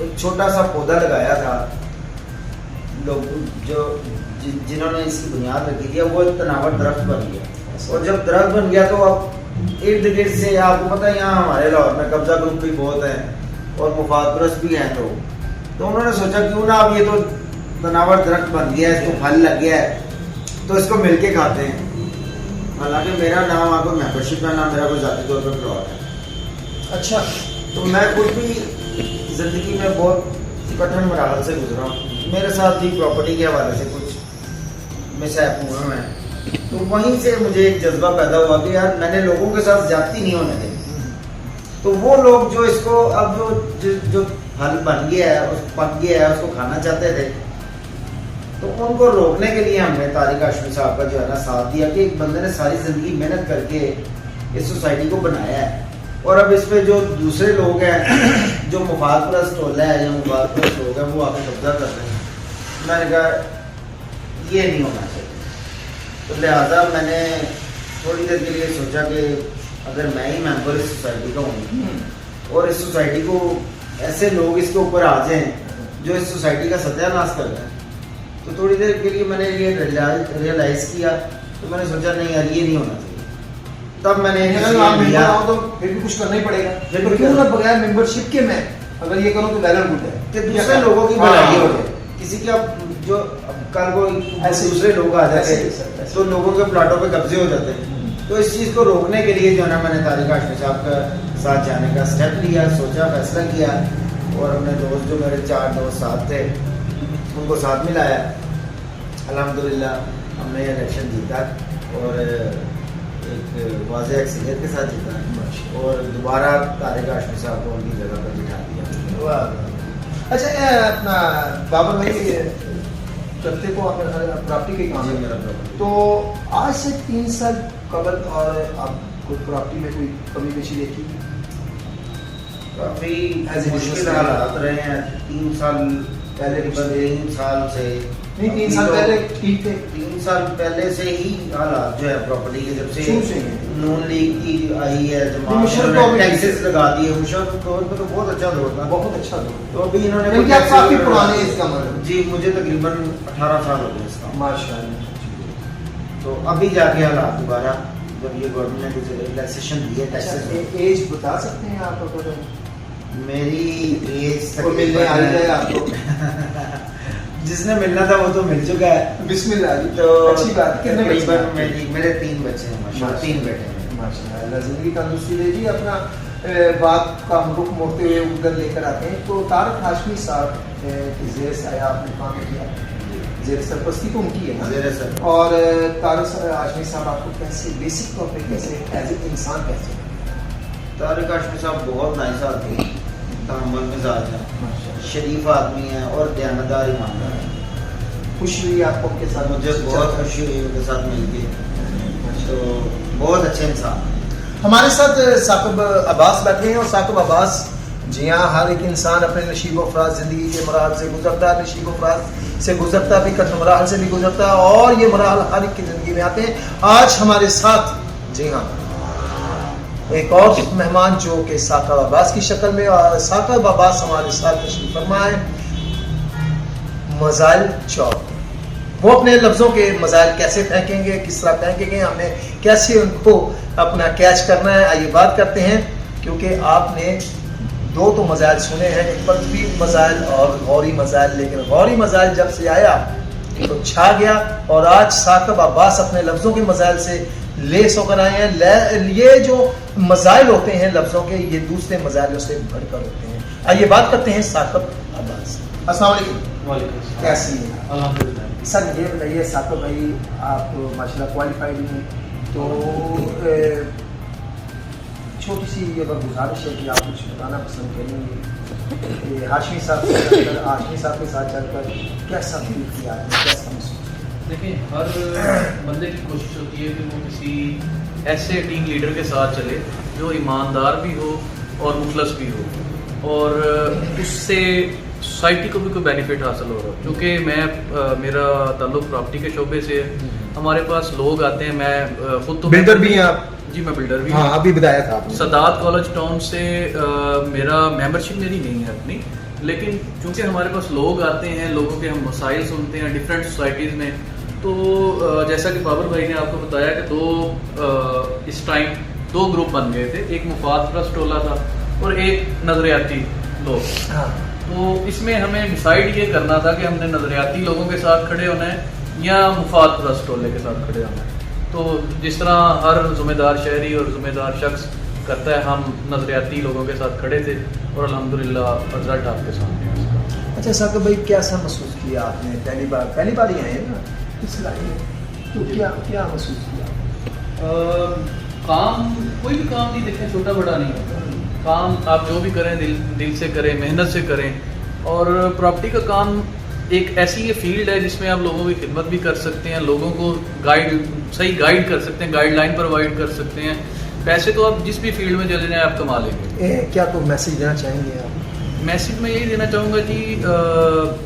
ایک چھوٹا سا پودا لگایا تھا، لوگ جو جنہوں نے اس کی بنیاد رکھی تھی وہ ایک تناور درخت بن گیا، اور جب درخت بن گیا تو اب ارد گرد سے آپ کو پتہ ہے یہاں ہمارے لاہور میں قبضہ گروپ بھی بہت ہیں اور مفاد پرست بھی ہیں لوگ، تو انہوں نے سوچا کیوں نہ اب یہ تو تناور درخت بن گیا ہے، اس کو پھل لگ گیا ہے تو اس کو مل کے کھاتے ہیں۔ حالانکہ میرا نام آپ کو ممبرشپ ہے، نہ میرا کوئی ذاتی طور پر پلاٹ ہے۔ اچھا، تو میں خود بھی زندگی میں بہت کٹھن مراحل سے گزرا ہوں، میرے ساتھ بھی پراپرٹی کے حوالے سے کچھ مسائل ہوئے ہیں، تو وہیں سے مجھے ایک جذبہ پیدا ہوا کہ یار میں نے لوگوں کے ساتھ زیادتی نہیں ہونے دینی۔ تو وہ لوگ جو اس کو اب جو پھل بن گیا ہے، پک گیا ہے، اس کو کھانا چاہتے تھے، تو ان کو روکنے کے لیے ہم نے طارق ہاشمی صاحب کا جو ہے نا ساتھ دیا کہ ایک بندے نے ساری زندگی محنت کر کے اس سوسائٹی کو بنایا ہے، اور اب اس پہ جو دوسرے لوگ ہیں جو مفاد پرست ٹولہ ہے یا مفاد پرست لوگ ہیں وہ آ کے قبضہ کرتے ہیں۔ میں نے کہا یہ نہیں ہونا چاہیے، تو لہٰذا میں نے تھوڑی دیر کے لیے سوچا کہ اگر میں ہی ممبر اس سوسائٹی کا ہوں اور اس سوسائٹی کو ایسے لوگ اس کے اوپر آ جائیں جو اس سوسائٹی کا ستیہ ناش کر رہے ہیں، تو تھوڑی دیر کے لیے میں نے یہ ریئلائز کیا، تو میں نے سوچا نہیں یار یہ نہیں ہونا چاہیے۔ تب میں نے تو پھر بھی کچھ کرنا ہی پڑے گا، کیوں نہ بغیر ممبرشپ کے میں اگر یہ کروں تو ویل اینڈ گڈ ہے کہ دوسرے لوگوں کی بھلائی ہو جائے، کسی کی اب جو کل کو دوسرے لوگ آ جاتے ہیں تو لوگوں کے پلاٹوں پہ قبضے ہو جاتے ہیں، تو اس چیز کو روکنے کے لیے جو ہے نا میں نے طارق ہاشمی صاحب کا ساتھ جانے کا اسٹیپ لیا، سوچا، فیصلہ کیا، اور اپنے دوست جو میرے 4 دوست ساتھ تھے ان کو ساتھ ملایا۔ الحمدللہ ہم نے الیکشن جیتا اور ایک واضح اکثریت کے ساتھ جیتا، اور دوبارہ طارق ہاشمی صاحب کو ان کی جگہ پر بٹھا دیا۔ اچھا، اپنا بابر بھائی چلتے کو پراپرٹی کے کام ہے، تو آج سے 3 سال قبل اور اب کوئی پراپرٹی میں کوئی کمی بیشی دیکھی؟ کافی مشکل حالات رہے ہیں 3 سال پہلے، 3 سال سے نہیں، 3 سال پہلے ٹھیک تھے، 3 سال پہلے سے ہی حالات جو ہے پراپرٹی کے جب سے نون لیگ کی آئی ہے جماعت ٹیکسز لگا دیے، مشرف دور پہ تو بہت اچھا دور تھا، بہت اچھا دور، تو ابھی انہوں نے کافی پرانے اس کا مطلب، جی مجھے تقریباً 18 سال ہو گئے اس کا، ماشاءاللہ۔ تو ابھی جا کے حالات دوبارہ جب یہ گورنمنٹ نے کچھ ریلیکسیشن دی ہے ٹیکسز۔ ایج بتا سکتے ہیں آپ کو؟ میری ایج ملنے آ جائے آپ کو، جس نے ملنا تھا وہ تو مل چکا ہے، بسم اللہ جی، تو اچھی بات۔ تقریباً میرے 3 بچے ہیں ماشاءاللہ، 3 بیٹے ہیں ماشاءاللہ، زندگی تندرستی دے جی۔ اپنا بات کا رخ موڑتے ہوئے ادھر لے کر آتے ہیں، تو طارق ہاشمی صاحب کی زیر سایہ آپ نے کام کیا، زیر سرپرستی تو ان کی ہے نا، اور طارق ہاشمی صاحب آپ کو کیسے بیسک طور پہ کیسے ایز اے انسان کیسے؟ طارق ہاشمی صاحب بہت نائس آدمی ہیں، تحمل مزاج ہے، شریف آدمی ہے اور دیانتدار ایماندار ہے۔ خوشی ہوئی آپ کو ان کے ساتھ؟ مجھے بہت خوشی ہوئی ان کے ساتھ مل کے، تو بہت اچھے انسان ہیں۔ ہمارے ساتھ ثاقب عباس بیٹھے ہیں، اور ثاقب عباس جی ہاں، ہر ایک انسان اپنے نشیب و فراز زندگی کے مراحل سے گزرتا ہے، نشیب و فراز سے گزرتا بھی، کٹھن مراحل سے بھی گزرتا ہے، اور یہ مراحل ہر ایک کی زندگی میں آتے ہیں۔ آج ہمارے ساتھ جی ہاں ایک اور مہمان جو کہ ثاقب عباس کی شکل میں، ثاقب عباس ہمارے ساتھ تشریف فرما ہے مزائل چوک۔ وہ اپنے لفظوں کے مزائل کیسے پھینکیں گے، کس طرح پھینکیں گے، ہمیں کیسے ان کو اپنا کیچ کرنا ہے، آئیے بات کرتے ہیں۔ کیونکہ آپ نے 2 تو مزائل سنے ہیں، ایک پرتوی مزائل اور غوری مزائل، لیکن غوری مزائل جب سے آیا تو چھا گیا، اور آج ثاقب عباس اپنے لفظوں کے مزائل سے لیس ہو کر آئے ہیں۔ یہ جو مزائل ہوتے ہیں لفظوں کے، یہ دوسرے مزائلوں سے بڑھ کر ہوتے ہیں۔ آئیے بات کرتے ہیں ثاقب عباس۔ السلام علیکم۔ وعلیکم السلام۔ کیسی ہیں؟ الحمدللہ۔ سر یہ بتائیے ثاقب بھائی، آپ ماشاءاللہ کوالیفائڈ ہیں، تو چھوٹی سی یہ گزارش ہے کہ آپ کچھ بتانا پسند کریں گے ہاشمی صاحب سے چل کر، ہاشمی صاحب کے ساتھ چل کر کیسا فیل کیا ہے، کیسا محسوس؟ دیکھیں، ہر بندے کی کوشش ہوتی ہے کہ وہ کسی ایسے ٹیم لیڈر کے ساتھ چلے جو ایماندار بھی ہو اور مخلص بھی ہو، اور اس سے سوسائٹی کو بھی کوئی بینیفٹ حاصل ہو رہا ہے۔ کیونکہ میرا تعلق پراپرٹی کے شعبے سے ہے، ہمارے پاس لوگ آتے ہیں، میں خود تو بلڈر بھی ہیں آپ؟ جی میں بلڈر بھی ہاں، ابھی بتایا تھا آپ نے۔ سادات کالج ٹاؤن سے میرا ممبرشپ میری نہیں ہے اپنی، لیکن چونکہ ہمارے پاس لوگ آتے ہیں, لوگوں کے ہم مسائل سنتے ہیں ڈفرینٹ سوسائٹیز میں, تو جیسا کہ بابر بھائی نے آپ کو بتایا کہ اس ٹائم دو گروپ بن گئے تھے, ایک مفاد پرست ٹولہ تھا اور ایک نظریاتی لوگ. تو اس میں ہمیں ڈیسائیڈ یہ کرنا تھا کہ ہم نے نظریاتی لوگوں کے ساتھ کھڑے ہونا ہے یا مفاد پرست ٹولے کے ساتھ کھڑے ہونا ہے. تو جس طرح ہر ذمہ دار شہری اور ذمہ دار شخص کرتا ہے, ہم نظریاتی لوگوں کے ساتھ کھڑے تھے اور الحمدللہ رزلٹ آپ کے سامنے ہے اس کا. اچھا ثاقب بھائی, کیسا محسوس کیا آپ نے؟ پہلی بار ہی آئے ہیں نا اس لائن, تو کیا محسوس کیا؟ کام کوئی بھی کام نہیں دیکھیں چھوٹا بڑا نہیں ہوتا. کام آپ جو بھی کریں دل سے کریں, محنت سے کریں. اور پراپرٹی کا کام ایک ایسی یہ فیلڈ ہے جس میں آپ لوگوں کی خدمت بھی کر سکتے ہیں, لوگوں کو صحیح گائیڈ کر سکتے ہیں, گائیڈ لائن پرووائڈ کر سکتے ہیں. پیسے تو آپ جس بھی فیلڈ میں چلے جائیں آپ کما لیں گے. کیا کوئی میسج دینا چاہیں گے آپ؟ میسج میں یہی دینا چاہوں گا کہ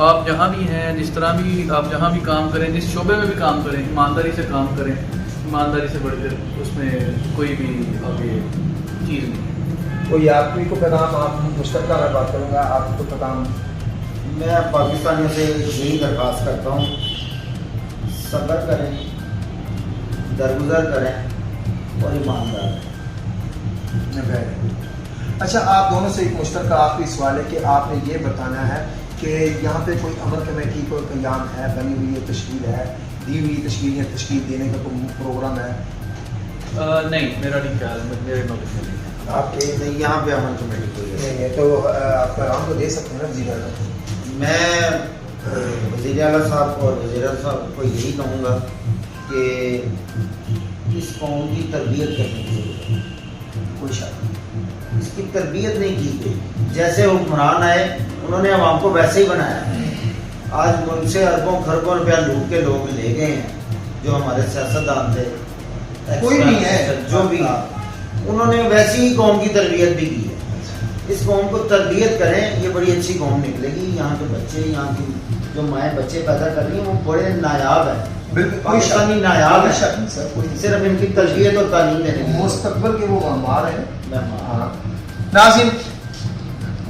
آپ جہاں بھی ہیں, جس طرح بھی آپ جہاں بھی کام کریں, جس شعبے میں بھی کام کریں, ایمانداری سے کام کریں. ایمانداری سے بڑھ کر اس میں کوئی بھی آگے چیز نہیں. کوئی آپ کو پیغام, آپ مشترکہ میں بات کروں گا, آپ کو پیغام؟ میں پاکستانیوں سے یہی درخواست کرتا ہوں, صبر کریں, درگزر کریں اور ایماندار رہیں. اچھا, آپ دونوں سے ایک مشترکہ آخری سوال ہے کہ آپ نے یہ بتانا ہے کہ یہاں پہ کوئی عمل کمیٹی کو قیام ہے, بنی ہوئی ہے, تشکیل ہے, دی ہوئی تشکیل ہے, تشکیل دینے کا کوئی پروگرام ہے؟ نہیں, میرا نہیں خیال, میرے نالج میں نہیں. آپ کے یہاں پہ عمل کمیٹی کوئی نہیں ہے تو آپ پیغام تو دے سکتے ہیں نا وزیر اعلیٰ. میں وزیر اعلیٰ صاحب اور وزیر اعلیٰ صاحب کو یہی کہوں گا کہ اس قوم کی تربیت کرنی چاہیے. کوئی شک نہیں, اس کی تربیت نہیں کی گئی. جیسے حکمران آئے انہوں نے عوام کو ویسے ہی بنایا. آج ملک سے اربوں خربوں روپیہ لوٹ کے لوگ لے گئے ہیں جو ہمارے سیاستدان تھے, کوئی بھی ہے جو بھی, انہوں نے ویسی ہی قوم کی تربیت بھی کی ہے. اس قوم کو تربیت کریں, یہ بڑی اچھی قوم نکلے گی. یہاں کے بچے, یہاں کی جو مائیں بچے پیدا کر رہی ہیں وہ بڑے نایاب ہیں, بالکل پاکستانی نایاب ہے. صرف ان کی تربیت اور تعلیم دینے کی مستقبل کے وہ معمار ہیں. ہاں ناظرین,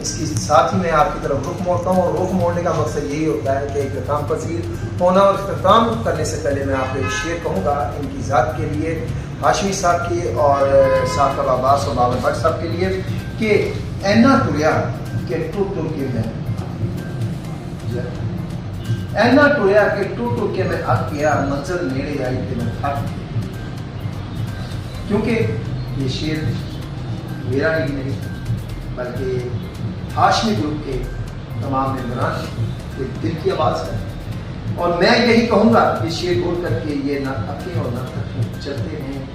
اس کی ساتھ ہی میں آپ کی طرف رخ موڑتا ہوں, اور رخ موڑنے کا مقصد یہی ہوتا ہے کہ اختتام پذیر ہونا. اور اختتام کرنے سے پہلے میں آپ کو ایک شعر کہوں گا ان کی ذات کے لیے, ہاشمی صاحب کی اور ثاقب عباس اور بابر بٹ صاحب کے لیے, کہ اینا ٹریا کہ ٹوٹ ٹوٹ کے میں, اینا ٹریا کہ ٹوٹ ٹوٹ کے میں اک گیا, منزل نیڑے آئی کہ میں تھک. کیونکہ یہ شعر میرا ہی نہیں بلکہ ہاشمی گروپ کے تمام ممبران کے دل کی آواز ہے. اور میں یہی کہوں گا کہ شعر بول کر کے یہ نہ تھکیں اور نہ تھکیں, چلتے رہیں,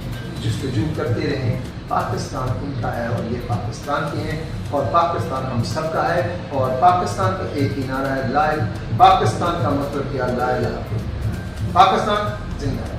جستجو کرتے رہیں. پاکستان ان کا ہے اور یہ پاکستان کے ہیں, اور پاکستان ہم سب کا ہے. اور پاکستان کا ایک ہی نعرہ ہے, پاکستان کا مطلب کیا, لا الہ الا اللہ. پاکستان زندہ ہے.